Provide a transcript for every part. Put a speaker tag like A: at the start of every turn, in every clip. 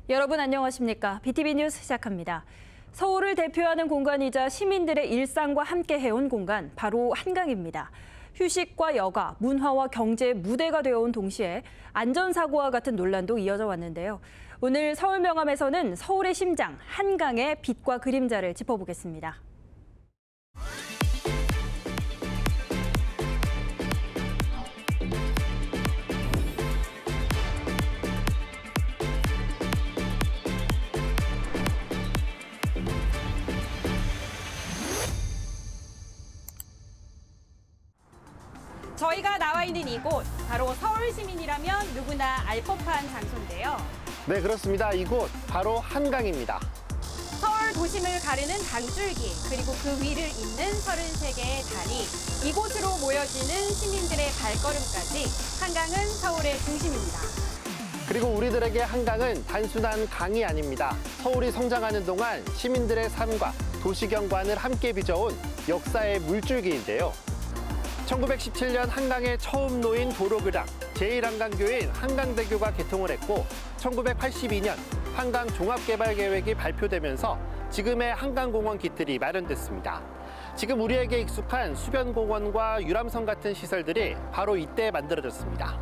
A: 여러분 안녕하십니까? BTV 뉴스 시작합니다. 서울을 대표하는 공간이자 시민들의 일상과 함께 해온 공간, 바로 한강입니다. 휴식과 여가, 문화와 경제의 무대가 되어온 동시에 안전사고와 같은 논란도 이어져 왔는데요. 오늘 서울명함에서는 서울의 심장, 한강의 빛과 그림자를 짚어보겠습니다. 저희가 나와 있는 이곳, 바로 서울 시민이라면 누구나 알 법한 장소인데요.
B: 네, 그렇습니다. 이곳 바로 한강입니다.
A: 서울 도심을 가르는 강줄기, 그리고 그 위를 잇는 33개의 다리, 이곳으로 모여지는 시민들의 발걸음까지 한강은 서울의 중심입니다.
B: 그리고 우리들에게 한강은 단순한 강이 아닙니다. 서울이 성장하는 동안 시민들의 삶과 도시경관을 함께 빚어온 역사의 물줄기인데요. 1917년 한강에 처음 놓인 도로교량, 제1한강교인 한강대교가 개통을 했고 1982년 한강 종합개발계획이 발표되면서 지금의 한강공원 깃들이 마련됐습니다. 지금 우리에게 익숙한 수변공원과 유람선 같은 시설들이 바로 이때 만들어졌습니다.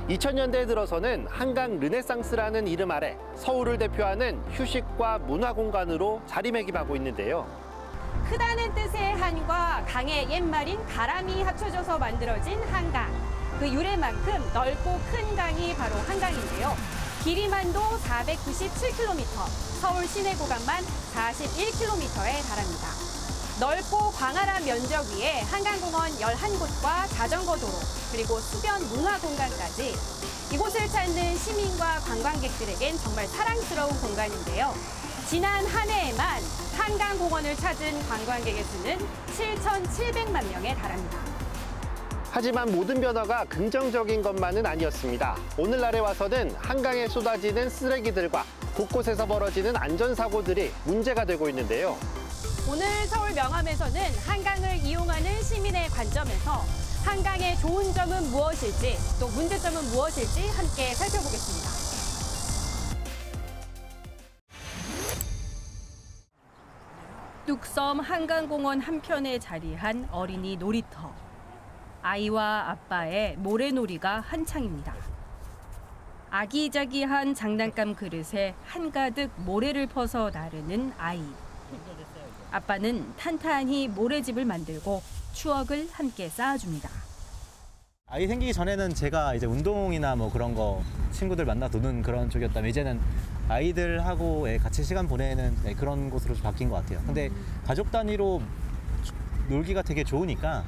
B: 2000년대에 들어서는 한강 르네상스라는 이름 아래 서울을 대표하는 휴식과 문화공간으로 자리매김하고 있는데요.
A: 크다는 뜻의 한과 강의 옛말인 가람이 합쳐져서 만들어진 한강. 그 유래만큼 넓고 큰 강이 바로 한강인데요. 길이만도 497km, 서울 시내 구간만 41km에 달합니다. 넓고 광활한 면적 위에 한강공원 11곳과 자전거도로, 그리고 수변 문화공간까지 이곳을 찾는 시민과 관광객들에겐 정말 사랑스러운 공간인데요. 지난 한 해에만 한강공원을 찾은 관광객의 수는 7,700만 명에 달합니다.
B: 하지만 모든 변화가 긍정적인 것만은 아니었습니다. 오늘날에 와서는 한강에 쏟아지는 쓰레기들과 곳곳에서 벌어지는 안전사고들이 문제가 되고 있는데요.
A: 오늘 서울 명함에서는 한강을 이용하는 시민의 관점에서 한강의 좋은 점은 무엇일지, 또 문제점은 무엇일지 함께 살펴보겠습니다. 뚝섬 한강공원 한편에 자리한 어린이 놀이터. 아이와 아빠의 모래놀이가 한창입니다. 아기자기한 장난감 그릇에 한가득 모래를 퍼서 나르는 아이. 아빠는 탄탄히 모래집을 만들고 추억을 함께 쌓아줍니다.
C: 아이 생기기 전에는 제가 이제 운동이나 뭐 그런 거 친구들 만나 노는 그런 쪽이었다면 이제는 아이들하고 같이 시간 보내는 그런 곳으로 좀 바뀐 것 같아요. 근데 가족 단위로 놀기가 되게 좋으니까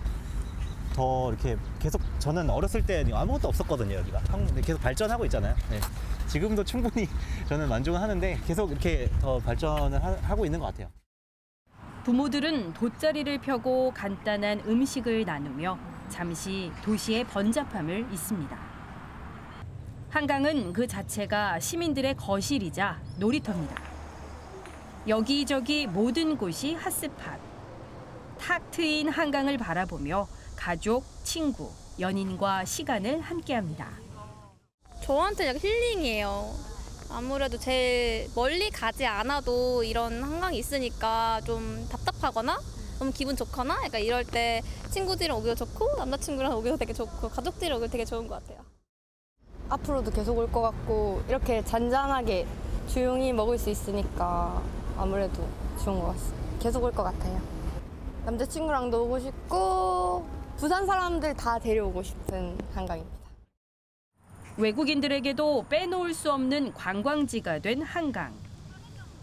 C: 더 이렇게 계속, 저는 어렸을 때 아무것도 없었거든요, 여기가. 계속 발전하고 있잖아요. 네. 지금도 충분히 저는 만족은 하는데 계속 이렇게 더 발전을 하고 있는 것 같아요.
A: 부모들은 돗자리를 펴고 간단한 음식을 나누며 잠시 도시의 번잡함을 잊습니다. 한강은 그 자체가 시민들의 거실이자 놀이터입니다. 여기저기 모든 곳이 핫스팟. 탁 트인 한강을 바라보며 가족, 친구, 연인과 시간을 함께합니다.
D: 저한테 약간 힐링이에요. 아무래도 제일 멀리 가지 않아도 이런 한강이 있으니까 좀 답답하거나 너무 기분 좋거나 약간 이럴 때 친구들이랑 오기도 좋고 남자친구랑 오기도 되게 좋고 가족들이랑 오기도 되게 좋은 것 같아요.
E: 앞으로도 계속 올 것 같고 이렇게 잔잔하게 조용히 먹을 수 있으니까 아무래도 좋은 것 같습니다. 계속 올 것 같아요. 남자친구랑도 오고 싶고 부산 사람들 다 데려오고 싶은 한강입니다.
A: 외국인들에게도 빼놓을 수 없는 관광지가 된 한강.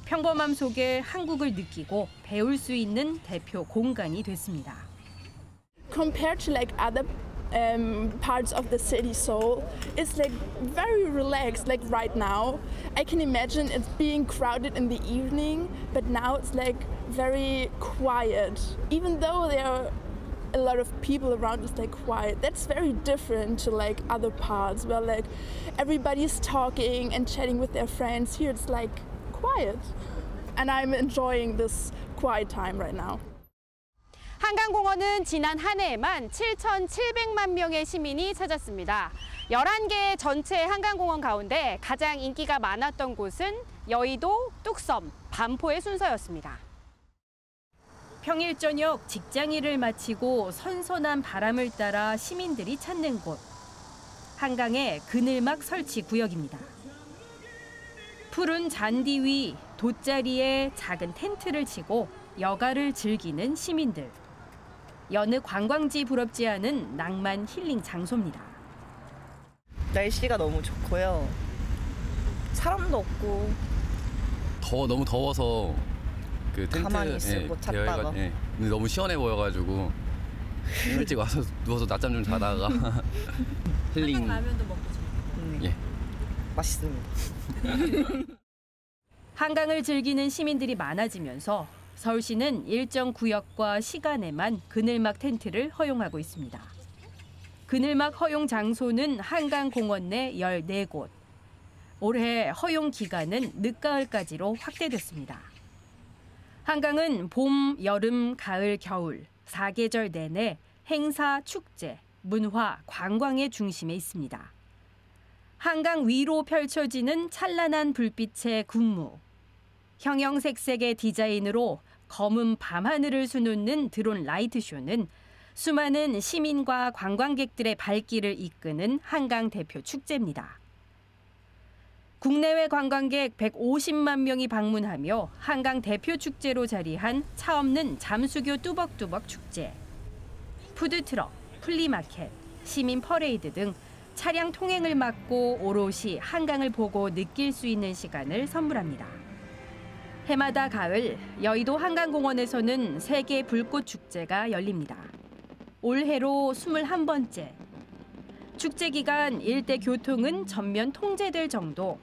A: 평범함 속에 한국을 느끼고 배울 수 있는 대표 공간이 됐습니다.
F: Compared to like other parts of the city, Seoul, it's like very relaxed. Like right now, I can imagine it being crowded in the evening, but now it's like very quiet. Even though there are a lot of people around, it's like quiet. That's very different to like other parts where like everybody's talking and chatting with their friends. Here it's like quiet, and I'm enjoying this quiet time right now.
G: 한강공원은 지난 한 해에만 7,700만 명의 시민이 찾았습니다. 11개의 전체 한강공원 가운데 가장 인기가 많았던 곳은 여의도, 뚝섬, 반포의 순서였습니다.
A: 평일 저녁 직장일을 마치고 선선한 바람을 따라 시민들이 찾는 곳. 한강의 그늘막 설치 구역입니다. 푸른 잔디 위 돗자리에 작은 텐트를 치고 여가를 즐기는 시민들. 여느 관광지 부럽지 않은 낭만 힐링 장소입니다.
H: 날씨가 너무 좋고요. 사람도 없고.
I: 너무 더워서 그 텐트
H: 가만히 있을 곳 찾다가.
I: 근데 너무 시원해 보여가지고 일찍 와서 누워서 낮잠 좀 자다가 힐링.
A: 라면도 먹고 싶어요.
I: 예.
H: 맛있습니다.
A: 한강을 즐기는 시민들이 많아지면서 서울시는 일정 구역과 시간에만 그늘막 텐트를 허용하고 있습니다. 그늘막 허용 장소는 한강공원 내 14곳. 올해 허용 기간은 늦가을까지로 확대됐습니다. 한강은 봄, 여름, 가을, 겨울 4계절 내내 행사, 축제, 문화, 관광의 중심에 있습니다. 한강 위로 펼쳐지는 찬란한 불빛의 군무. 형형색색의 디자인으로 검은 밤하늘을 수놓는 드론 라이트쇼는 수많은 시민과 관광객들의 발길을 이끄는 한강 대표 축제입니다. 국내외 관광객 150만 명이 방문하며 한강 대표 축제로 자리한 차없는 잠수교 뚜벅뚜벅 축제. 푸드트럭, 플리마켓, 시민 퍼레이드 등 차량 통행을 막고 오롯이 한강을 보고 느낄 수 있는 시간을 선물합니다. 해마다 가을, 여의도 한강공원에서는 세계 불꽃 축제가 열립니다. 올해로 21번째. 축제 기간 일대 교통은 전면 통제될 정도.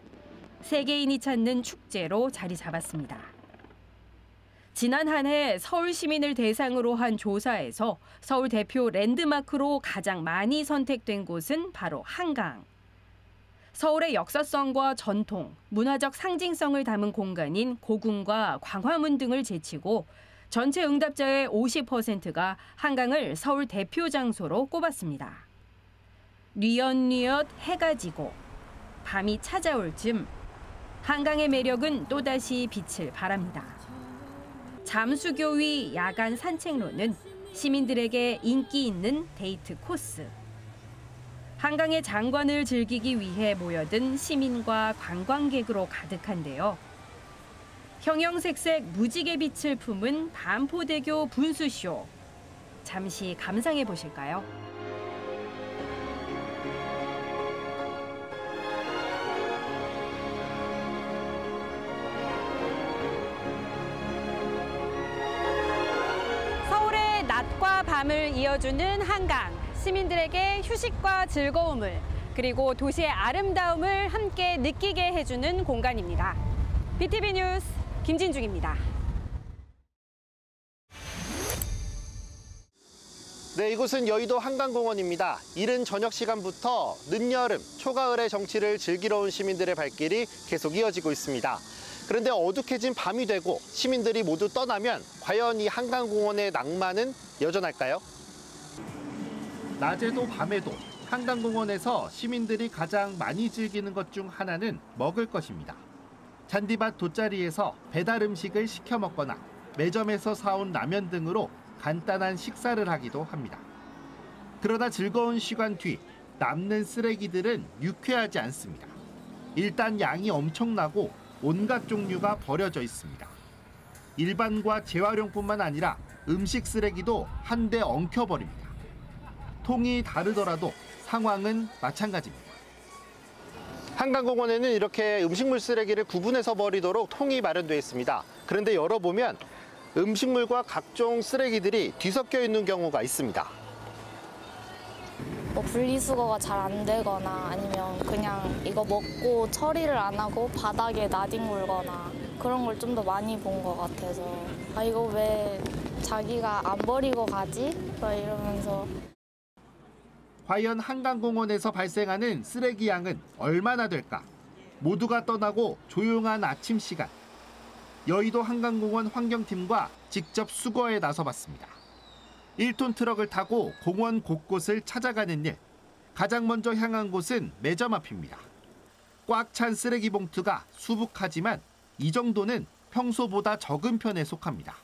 A: 세계인이 찾는 축제로 자리 잡았습니다. 지난 한 해 서울 시민을 대상으로 한 조사에서 서울 대표 랜드마크로 가장 많이 선택된 곳은 바로 한강. 서울의 역사성과 전통, 문화적 상징성을 담은 공간인 고궁과 광화문 등을 제치고 전체 응답자의 50%가 한강을 서울 대표 장소로 꼽았습니다. 뉘엿뉘엿 해가 지고 밤이 찾아올 즈음 한강의 매력은 또다시 빛을 발합니다. 잠수교 위 야간 산책로는 시민들에게 인기 있는 데이트 코스. 한강의 장관을 즐기기 위해 모여든 시민과 관광객으로 가득한데요. 형형색색 무지개 빛을 품은 반포대교 분수쇼. 잠시 감상해 보실까요?
G: 서울의 낮과 밤을 이어주는 한강. 시민들에게 휴식과 즐거움을 그리고 도시의 아름다움을 함께 느끼게 해주는 공간입니다. BTV 뉴스 김진중입니다.
B: 네, 이곳은 여의도 한강공원입니다. 이른 저녁 시간부터 늦여름, 초가을의 정취를 즐기러 온 시민들의 발길이 계속 이어지고 있습니다. 그런데 어둑해진 밤이 되고 시민들이 모두 떠나면 과연 이 한강공원의 낭만은 여전할까요? 낮에도 밤에도 한강공원에서 시민들이 가장 많이 즐기는 것 중 하나는 먹을 것입니다. 잔디밭 돗자리에서 배달 음식을 시켜 먹거나 매점에서 사온 라면 등으로 간단한 식사를 하기도 합니다. 그러다 즐거운 시간 뒤 남는 쓰레기들은 유쾌하지 않습니다. 일단 양이 엄청나고 온갖 종류가 버려져 있습니다. 일반과 재활용뿐만 아니라 음식 쓰레기도 한데 엉켜버립니다. 통이 다르더라도 상황은 마찬가지입니다. 한강공원에는 이렇게 음식물 쓰레기를 구분해서 버리도록 통이 마련되어 있습니다. 그런데 열어보면 음식물과 각종 쓰레기들이 뒤섞여 있는 경우가 있습니다.
J: 뭐 분리수거가 잘 안 되거나 아니면 그냥 이거 먹고 처리를 안 하고 바닥에 나뒹굴거나 그런 걸 좀 더 많이 본 것 같아서 아 이거 왜 자기가 안 버리고 가지? 막 이러면서.
B: 과연 한강공원에서 발생하는 쓰레기 양은 얼마나 될까? 모두가 떠나고 조용한 아침 시간. 여의도 한강공원 환경팀과 직접 수거에 나서봤습니다. 1톤 트럭을 타고 공원 곳곳을 찾아가는 일. 가장 먼저 향한 곳은 매점 앞입니다. 꽉 찬 쓰레기 봉투가 수북하지만 이 정도는 평소보다 적은 편에 속합니다.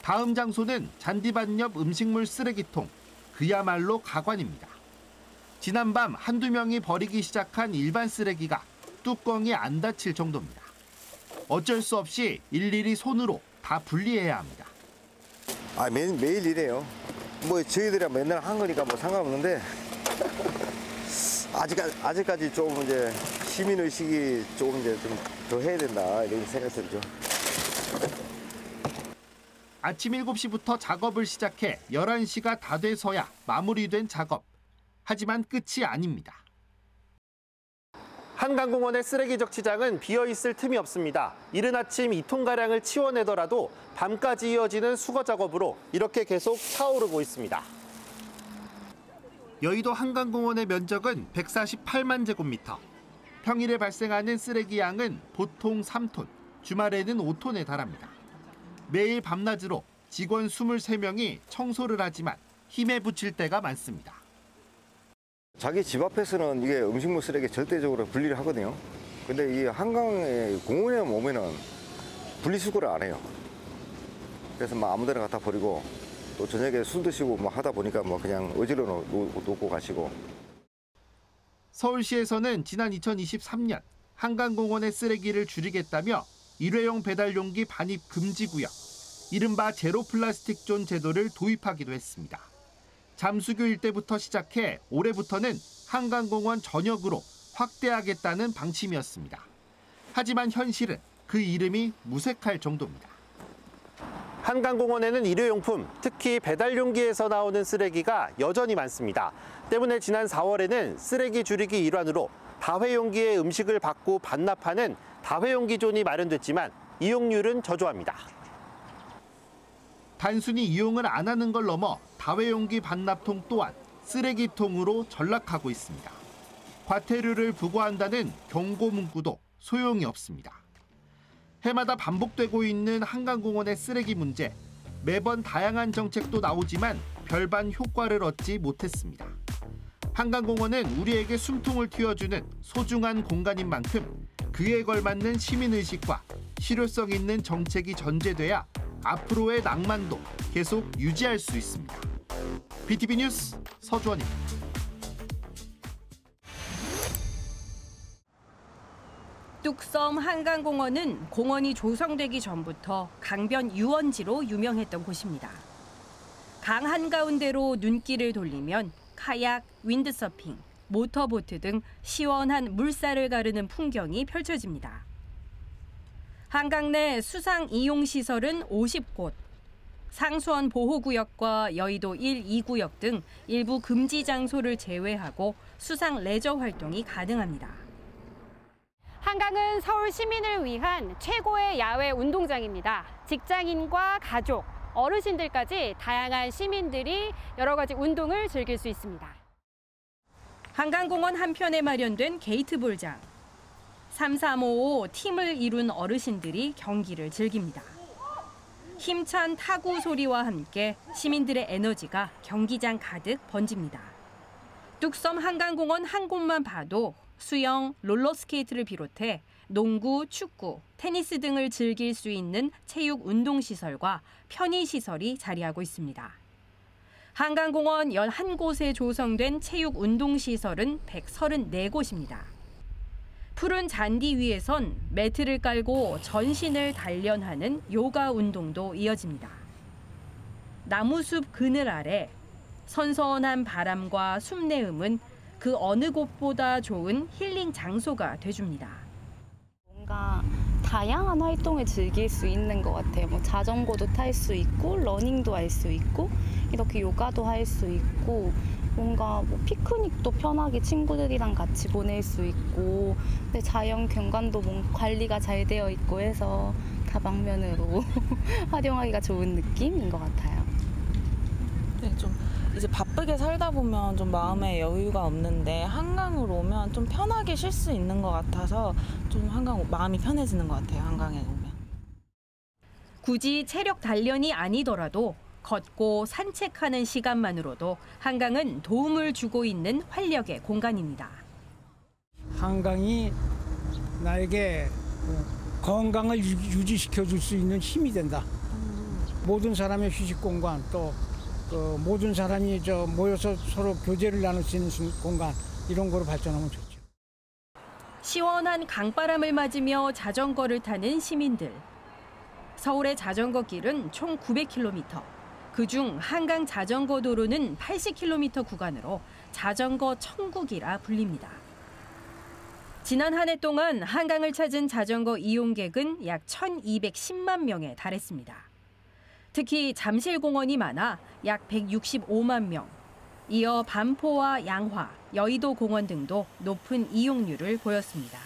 B: 다음 장소는 잔디밭 옆 음식물 쓰레기통. 그야말로 가관입니다. 지난밤 한두 명이 버리기 시작한 일반 쓰레기가 뚜껑이 안 닫힐 정도입니다. 어쩔 수 없이 일일이 손으로 다 분리해야 합니다.
K: 매일 이래요. 뭐 저희들이 맨날 한 거니까 뭐 상관없는데 아직까지 조금 이제 시민 의식이 조금 이제 좀 더 해야 된다 이런 생각이 들죠.
B: 아침 7시부터 작업을 시작해 11시가 다 돼서야 마무리된 작업. 하지만 끝이 아닙니다. 한강공원의 쓰레기 적치장은 비어있을 틈이 없습니다. 이른 아침 2톤가량을 치워내더라도 밤까지 이어지는 수거 작업으로 이렇게 계속 차오르고 있습니다. 여의도 한강공원의 면적은 148만 제곱미터. 평일에 발생하는 쓰레기 양은 보통 3톤, 주말에는 5톤에 달합니다. 매일 밤낮으로 직원 23명이 청소를 하지만 힘에 부칠 때가 많습니다.
K: 자기 집 앞에서는 이게 음식물 쓰레기 절대적으로 분리를 하거든요. 근데 이 한강에 공원에 오면은 분리수거를 안 해요. 그래서 뭐 아무 데나 갖다 버리고 또 저녁에 술 드시고 뭐 하다 보니까 뭐 그냥 어지러 놓고 가시고.
B: 서울시에서는 지난 2023년 한강공원의 쓰레기를 줄이겠다며 일회용 배달용기 반입 금지 구역, 이른바 제로 플라스틱 존 제도를 도입하기도 했습니다. 잠수교 일대부터 시작해 올해부터는 한강공원 전역으로 확대하겠다는 방침이었습니다. 하지만 현실은 그 이름이 무색할 정도입니다. 한강공원에는 일회용품, 특히 배달용기에서 나오는 쓰레기가 여전히 많습니다. 때문에 지난 4월에는 쓰레기 줄이기 일환으로 다회용기에 음식을 받고 반납하는 다회용기 존이 마련됐지만 이용률은 저조합니다. 단순히 이용을 안 하는 걸 넘어 다회용기 반납통 또한 쓰레기통으로 전락하고 있습니다. 과태료를 부과한다는 경고 문구도 소용이 없습니다. 해마다 반복되고 있는 한강공원의 쓰레기 문제. 매번 다양한 정책도 나오지만 별반 효과를 얻지 못했습니다. 한강공원은 우리에게 숨통을 틔워주는 소중한 공간인 만큼 그에 걸맞는 시민의식과 실효성 있는 정책이 전제돼야 앞으로의 낭만도 계속 유지할 수 있습니다. BTV 뉴스 서주원입니다.
A: 뚝섬 한강공원은 공원이 조성되기 전부터 강변 유원지로 유명했던 곳입니다. 강 한가운데로 눈길을 돌리면 카약, 윈드서핑, 모터보트 등 시원한 물살을 가르는 풍경이 펼쳐집니다. 한강 내 수상 이용시설은 50곳, 상수원 보호구역과 여의도 1, 2구역 등 일부 금지 장소를 제외하고 수상 레저 활동이 가능합니다.
G: 한강은 서울 시민을 위한 최고의 야외 운동장입니다. 직장인과 가족, 어르신들까지 다양한 시민들이 여러 가지 운동을 즐길 수 있습니다.
A: 한강공원 한편에 마련된 게이트볼장. 3355 팀을 이룬 어르신들이 경기를 즐깁니다. 힘찬 타구 소리와 함께 시민들의 에너지가 경기장 가득 번집니다. 뚝섬 한강공원 한 곳만 봐도 수영, 롤러스케이트를 비롯해 농구, 축구, 테니스 등을 즐길 수 있는 체육 운동시설과 편의시설이 자리하고 있습니다. 한강공원 11곳에 조성된 체육 운동시설은 134곳입니다. 푸른 잔디 위에선 매트를 깔고 전신을 단련하는 요가 운동도 이어집니다. 나무숲 그늘 아래 선선한 바람과 숲내음은 그 어느 곳보다 좋은 힐링 장소가 돼줍니다.
J: 뭔가 다양한 활동을 즐길 수 있는 것 같아요. 뭐 자전거도 탈 수 있고, 러닝도 할 수 있고, 이렇게 요가도 할 수 있고, 뭔가 뭐 피크닉도 편하게 친구들이랑 같이 보낼 수 있고, 근데 자연 경관도 관리가 잘 되어 있고 해서 다방면으로 활용하기가 좋은 느낌인 것 같아요.
L: 네, 좀 이제 바쁘게 살다 보면 좀 마음에 여유가 없는데 한강으로 오면 좀 편하게 쉴 수 있는 것 같아서 좀 마음이 편해지는 것 같아요, 한강에 오면.
A: 굳이 체력 단련이 아니더라도
G: 걷고 산책하는 시간만으로도 한강은 도움을 주고 있는 활력의 공간입니다.
M: 한강이 나에게 건강을 유지시켜 줄 수 있는 힘이 된다. 모든 사람의 휴식 공간, 또 모든 사람이 모여서 서로 교제를 나눌 수 있는 공간, 이런 거로 발전하면 좋죠.
G: 시원한 강바람을 맞으며 자전거를 타는 시민들. 서울의 자전거 길은 총 900km. 그중 한강 자전거 도로는 80km 구간으로 자전거 천국이라 불립니다. 지난 한 해 동안 한강을 찾은 자전거 이용객은 약 1,210만 명에 달했습니다. 특히 잠실공원이 많아 약 165만 명. 이어 반포와 양화, 여의도 공원 등도 높은 이용률을 보였습니다.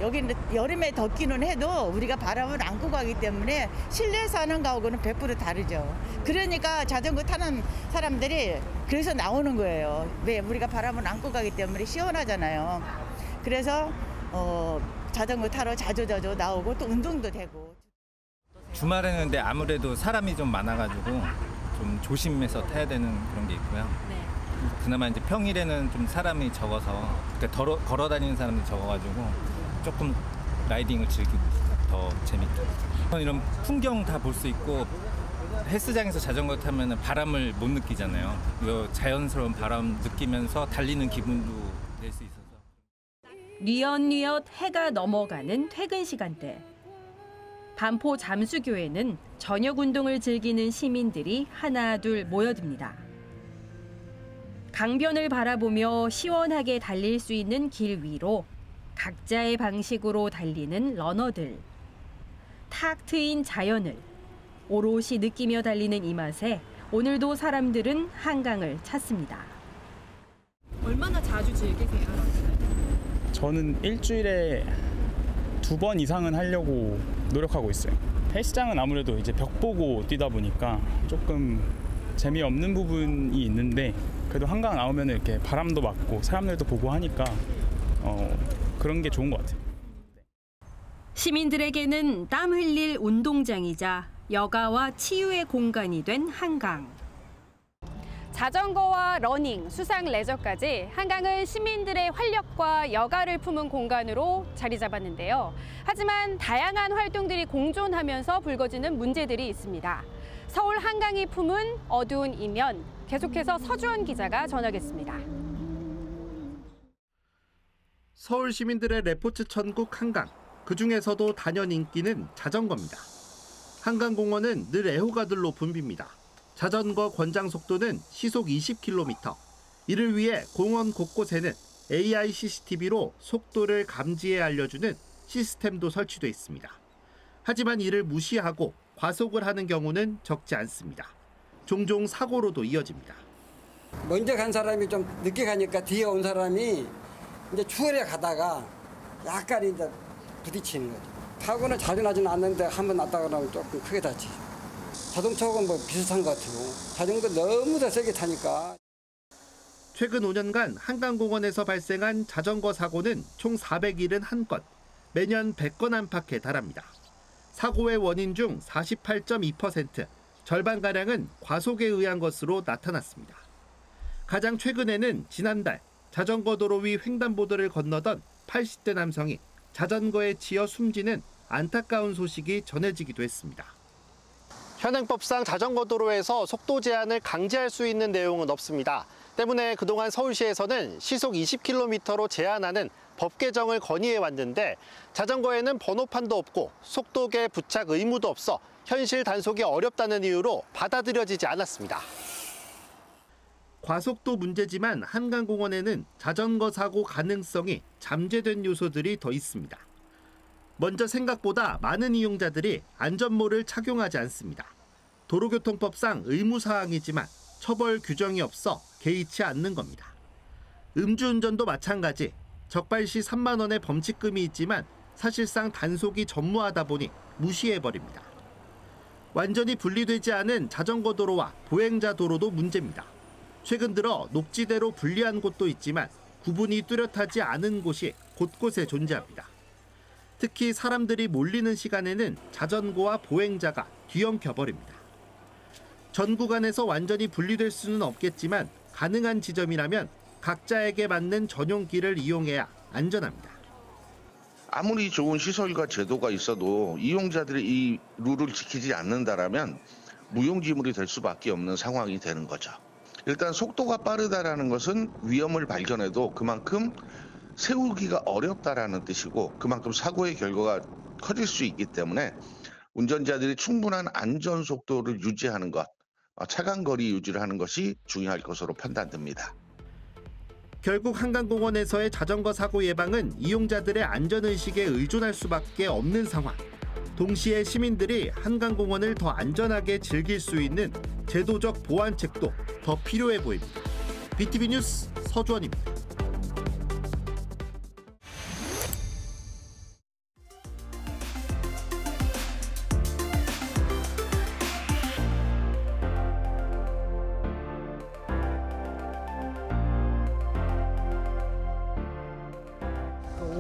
N: 여기는 여름에 덥기는 해도 우리가 바람을 안고 가기 때문에 실내에서 하는 거하고는 100% 다르죠. 그러니까 자전거 타는 사람들이 그래서 나오는 거예요. 왜? 우리가 바람을 안고 가기 때문에 시원하잖아요. 그래서 자전거 타러 자주 나오고 또 운동도 되고.
O: 주말에는 근데 아무래도 사람이 좀 많아가지고 좀 조심해서 타야 되는 그런 게 있고요. 그나마 이제 평일에는 좀 사람이 적어서 걸어 다니는 사람들이 적어가지고 조금 라이딩을 즐기고 더 재밌게. 이런 풍경 다 볼 수 있고 헬스장에서 자전거 타면 바람을 못 느끼잖아요. 이 자연스러운 바람 느끼면서 달리는 기분도 낼 수 있어서.
G: 뉘엿뉘엿 해가 넘어가는 퇴근 시간대. 반포 잠수교에는 저녁 운동을 즐기는 시민들이 하나둘 모여듭니다. 강변을 바라보며 시원하게 달릴 수 있는 길 위로 각자의 방식으로 달리는 러너들. 탁 트인 자연을 오롯이 느끼며 달리는 이 맛에 오늘도 사람들은 한강을 찾습니다.
P: 얼마나 자주 즐기세요?
Q: 저는 일주일에 2번 이상은 하려고 노력하고 있어요. 헬스장은 아무래도 이제 벽 보고 뛰다 보니까 조금 재미없는 부분이 있는데 그래도 한강 나오면 이렇게 바람도 맞고 사람들도 보고 하니까 그런 게 좋은 것 같아요.
G: 시민들에게는 땀 흘릴 운동장이자 여가와 치유의 공간이 된 한강. 자전거와 러닝, 수상 레저까지 한강은 시민들의 활력과 여가를 품은 공간으로 자리 잡았는데요. 하지만 다양한 활동들이 공존하면서 불거지는 문제들이 있습니다. 서울 한강이 품은 어두운 이면, 계속해서 서주원 기자가 전하겠습니다.
B: 서울 시민들의 레포츠 천국 한강. 그중에서도 단연 인기는 자전거입니다. 한강공원은 늘 애호가들로 붐빕니다. 자전거 권장 속도는 시속 20km. 이를 위해 공원 곳곳에는 AI CCTV로 속도를 감지해 알려주는 시스템도 설치돼 있습니다. 하지만 이를 무시하고 과속을 하는 경우는 적지 않습니다. 종종 사고로도 이어집니다.
R: 먼저 간 사람이 좀 늦게 가니까 뒤에 온 사람이 이제 추월해 가다가 약간 이제 부딪히는 거죠. 사고는 자주 나지는 않는데 한 번 났다 그러면 조금 크게 다치죠. 자동차하고는 뭐 비슷한 것 같아요. 자전거 너무 더 세게 타니까.
B: 최근 5년간 한강공원에서 발생한 자전거 사고는 총 471건, 매년 100건 안팎에 달합니다. 사고의 원인 중 48.2%, 절반가량은 과속에 의한 것으로 나타났습니다. 가장 최근에는 지난달 자전거 도로 위 횡단보도를 건너던 80대 남성이 자전거에 치여 숨지는 안타까운 소식이 전해지기도 했습니다. 현행법상 자전거 도로에서 속도 제한을 강제할 수 있는 내용은 없습니다. 때문에 그동안 서울시에서는 시속 20km로 제한하는 법 개정을 건의해 왔는데 자전거에는 번호판도 없고 속도계 부착 의무도 없어 현실 단속이 어렵다는 이유로 받아들여지지 않았습니다. 과속도 문제지만 한강공원에는 자전거 사고 가능성이 잠재된 요소들이 더 있습니다. 먼저 생각보다 많은 이용자들이 안전모를 착용하지 않습니다. 도로교통법상 의무사항이지만 처벌 규정이 없어 개의치 않는 겁니다. 음주운전도 마찬가지. 적발 시 3만 원의 범칙금이 있지만 사실상 단속이 전무하다 보니 무시해버립니다. 완전히 분리되지 않은 자전거 도로와 보행자 도로도 문제입니다. 최근 들어 녹지대로 분리한 곳도 있지만 구분이 뚜렷하지 않은 곳이 곳곳에 존재합니다. 특히 사람들이 몰리는 시간에는 자전거와 보행자가 뒤엉켜버립니다. 전 구간에서 완전히 분리될 수는 없겠지만 가능한 지점이라면 각자에게 맞는 전용 길을 이용해야 안전합니다.
S: 아무리 좋은 시설과 제도가 있어도 이용자들이 이 룰을 지키지 않는다라면 무용지물이 될 수밖에 없는 상황이 되는 거죠. 일단 속도가 빠르다라는 것은 위험을 발견해도 그만큼 세우기가 어렵다라는 뜻이고 그만큼 사고의 결과가 커질 수 있기 때문에 운전자들이 충분한 안전 속도를 유지하는 것, 차간 거리 유지를 하는 것이 중요할 것으로 판단됩니다.
B: 결국 한강공원에서의 자전거 사고 예방은 이용자들의 안전의식에 의존할 수밖에 없는 상황. 동시에 시민들이 한강공원을 더 안전하게 즐길 수 있는 제도적 보완책도 더 필요해 보입니다. BTV 뉴스 서주원입니다.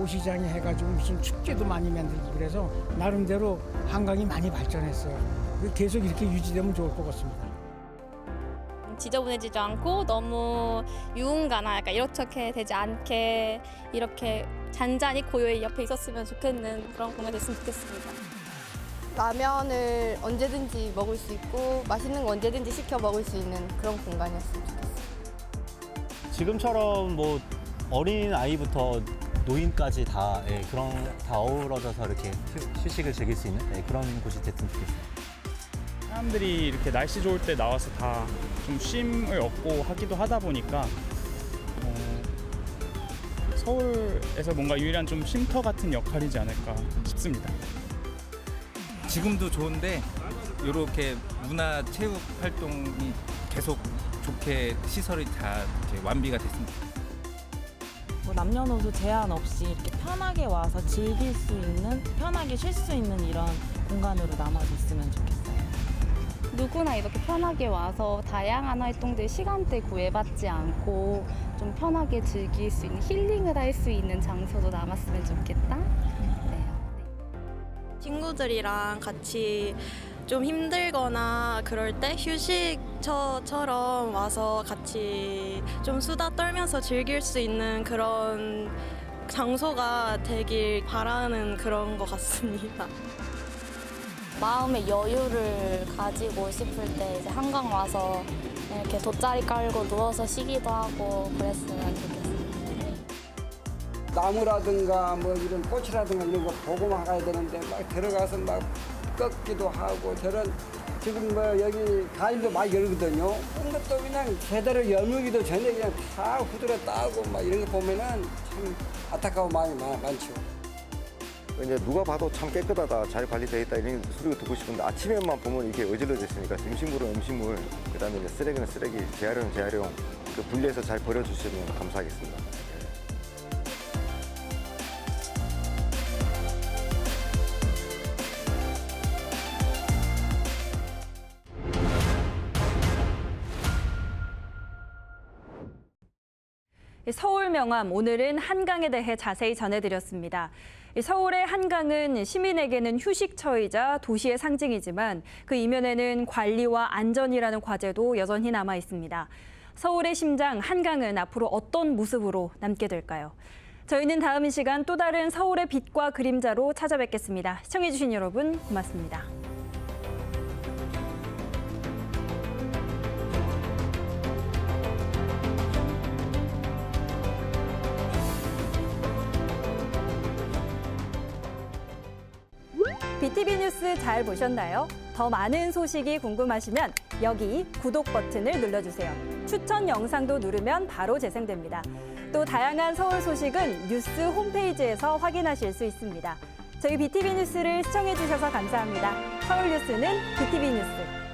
M: 시장에 해가지고 무슨 축제도 많이 만들고 그래서 나름대로 한강이 많이 발전했어요. 계속 이렇게 유지되면 좋을 것 같습니다.
D: 지저분해지지 않고 너무 유흥가나 약간 이렇게 되지 않게 이렇게 잔잔히 고요히 옆에 있었으면 좋겠는 그런 공간이 됐으면 좋겠습니다.
E: 라면을 언제든지 먹을 수 있고 맛있는 거 언제든지 시켜 먹을 수 있는 그런 공간이었으면 좋겠어요.
C: 지금처럼 뭐 어린 아이부터 노인까지 다 다 어우러져서 이렇게 휴식을 즐길 수 있는 그런 곳이 됐으면 좋겠어요.
Q: 사람들이 이렇게 날씨 좋을 때 나와서 다 좀 쉼을 얻고 하기도 하다 보니까 서울에서 뭔가 유일한 좀 쉼터 같은 역할이지 않을까 싶습니다.
O: 지금도 좋은데 이렇게 문화 체육 활동이 계속 좋게 시설이 다 이렇게 완비가 됐습니다.
L: 뭐 남녀노소 제한 없이 이렇게 편하게 와서 즐길 수 있는, 편하게 쉴 수 있는 이런 공간으로 남아있으면 좋겠어요.
D: 누구나 이렇게 편하게 와서 다양한 활동들 시간대 구애받지 않고 좀 편하게 즐길 수 있는 힐링을 할 수 있는 장소도 남았으면 좋겠다. 네.
T: 친구들이랑 같이 좀 힘들거나 그럴 때 휴식처럼 와서 같이 좀 수다 떨면서 즐길 수 있는 그런 장소가 되길 바라는 그런 것 같습니다.
J: 마음의 여유를 가지고 싶을 때 이제 한강 와서 이렇게 돗자리 깔고 누워서 쉬기도 하고 그랬으면 좋겠어요.
R: 나무라든가 뭐 이런 꽃이라든가 이런 거 보고만 가야 되는데 막 들어가서 막 꺾기도 하고 저런 지금 뭐 여기 가인도 많이 열거든요. 그런 것도 그냥 제대로 열무기도 전에 그냥 다 후드려 따고 막 이런 거 보면은 참 안타까운 마음이 많죠.
K: 이제 누가 봐도 참 깨끗하다, 잘 관리되어 있다 이런 소리가 듣고 싶은데 아침에만 보면 이게 어질러졌으니까 음식물은 음식물, 그다음에 이제 쓰레기는 쓰레기, 재활용은 재활용 그 분리해서 잘 버려주시면 감사하겠습니다.
A: 서울 명함, 오늘은 한강에 대해 자세히 전해드렸습니다. 서울의 한강은 시민에게는 휴식처이자 도시의 상징이지만 그 이면에는 관리와 안전이라는 과제도 여전히 남아 있습니다. 서울의 심장, 한강은 앞으로 어떤 모습으로 남게 될까요? 저희는 다음 시간 또 다른 서울의 빛과 그림자로 찾아뵙겠습니다. 시청해주신 여러분 고맙습니다. BTV 뉴스 잘 보셨나요? 더 많은 소식이 궁금하시면 여기 구독 버튼을 눌러주세요. 추천 영상도 누르면 바로 재생됩니다. 또 다양한 서울 소식은 뉴스 홈페이지에서 확인하실 수 있습니다. 저희 BTV 뉴스를 시청해주셔서 감사합니다. 서울 뉴스는 BTV 뉴스.